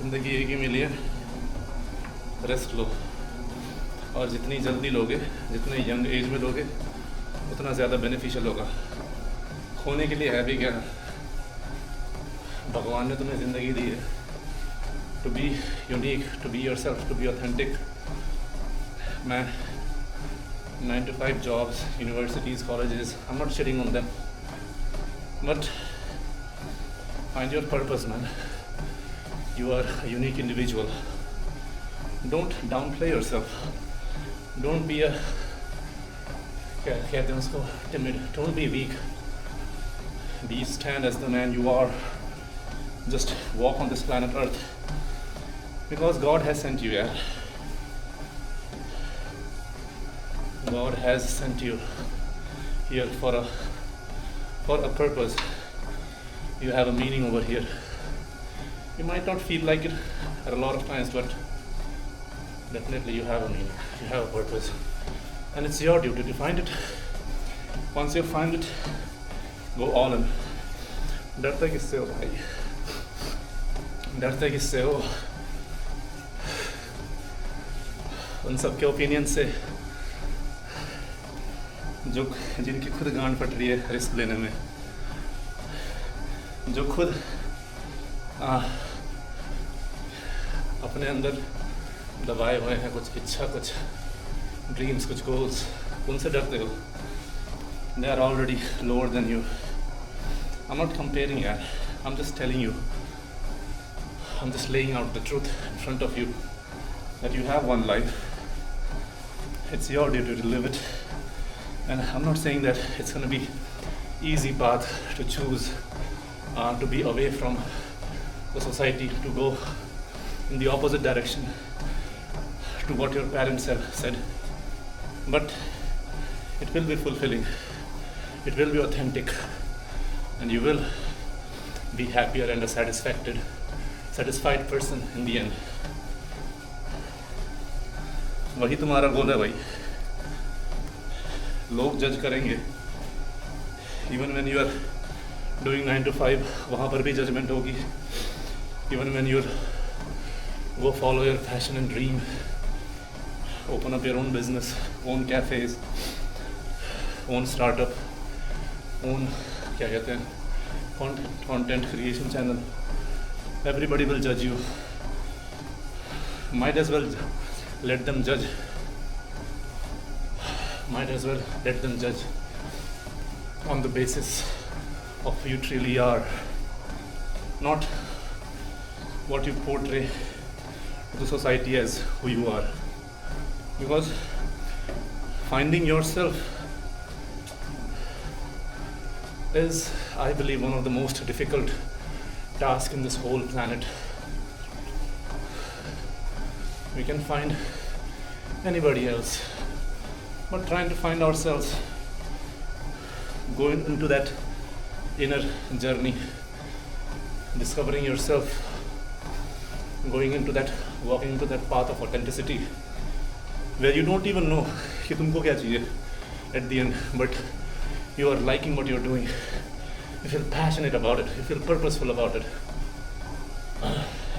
ज़िंदगी एक ही मिली है, रेस्ट लो। और जितनी जल्दी लोगे, जितने यंग एज में लोगे, उतना ज़्यादा बेनिफिशियल होगा। खोने के लिए है भी क्या? भगवान ने तुम्हें ज़िंदगी दी है to be unique, to be yourself, to be authentic. मैं 9 to 5 jobs, universities, colleges, I'm not shitting on them, but find your purpose, man. You are a unique individual. Don't downplay yourself. Don't be a, क्या कहते हैं उसको, timid. Don't be weak. Stand as the man you are. Just walk on this planet Earth because God has sent you here. God has sent you here for a purpose. You have a meaning over here. You might not feel like it at a lot of times, but definitely you have a meaning. You have a purpose, and it's your duty to find it. Once you find it, go all in. डरते किससे हो भाई? डरते किससे हो? उन सब के ओपिनियन से जो जिनकी खुद गांड फट रही है रिस्क लेने में, जो खुद अपने अंदर दबाए हुए हैं कुछ इच्छा, कुछ ड्रीम्स, कुछ गोल्स, उनसे डरते हो। They are already lower than you. I'm not comparing yaar. I'm just telling you. I'm just laying out the truth in front of you that you have one life. It's your duty to live it. And I'm not saying that it's going to be easy path to choose, to be away from the society, to go in the opposite direction to what your parents have said. But it will be fulfilling. It will be authentic. And you will be happier and a satisfied person in the end. वही तुम्हारा गोल है भाई। लोग जज करेंगे। Even when you are doing 9 to 5, वहाँ पर भी जजमेंट होगी। Even when you go follow your passion and dream, open up your own business, own cafes, own startup, own क्या कहते हैं, content creation channel. Everybody will judge you. Might as well let them judge. Might as well let them judge on the basis of who you truly are, not what you portray to the society as who you are. Because finding yourself is, I believe, one of the most difficult tasks in this whole planet. We can find anybody else, but trying to find ourselves, going into that inner journey, discovering yourself, going into that, walking into that path of authenticity, where you don't even know कि तुमको क्या चाहिए at the end, but you are liking what you're doing. You feel passionate about it. You feel purposeful about it.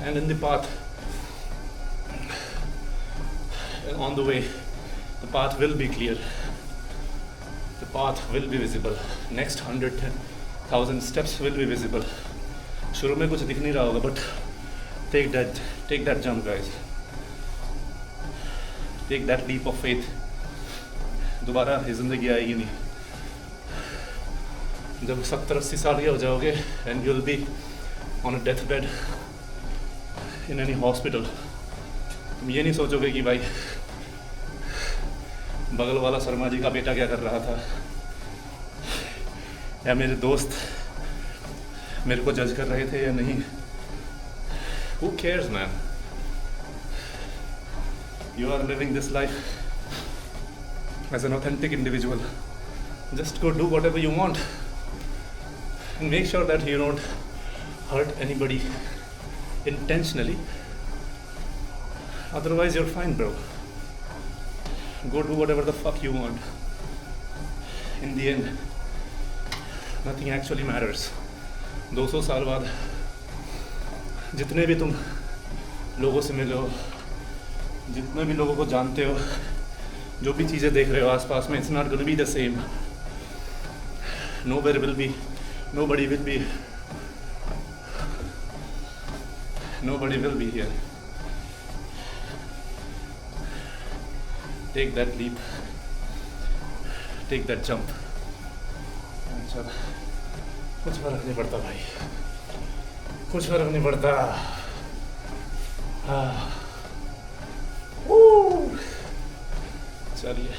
And in the path, on the way, the path will be clear. The path will be visible. Next 100,000 steps will be visible. शुरू में कुछ दिख नहीं रहा होगा, but take that jump, guys. Take that leap of faith. दोबारा ये ज़िंदगी आएगी नहीं। जब 70-80 साल के हो जाओगे and you'll be on a deathbed in any hospital, तुम ये नहीं सोचोगे कि भाई बगल वाला शर्मा जी का बेटा क्या कर रहा था, या मेरे दोस्त मेरे को जज कर रहे थे या नहीं. Who cares, man? You are living this life as an authentic individual. Just go do whatever you want and make sure that you don't hurt anybody intentionally. Otherwise you're fine, bro. Go do whatever the fuck you want. In the end, nothing actually matters. 200 साल बाद जितने भी तुम लोगों से मिलो, जितने भी लोगों को जानते हो, जो भी चीज़ें देख रहे हो आसपास में, it's not gonna be the same. Nobody will be here. Take that leap, take that jump. अच्छा, कुछ फर्क नहीं पड़ता भाई, कुछ फर्क नहीं पड़ता. चलिए.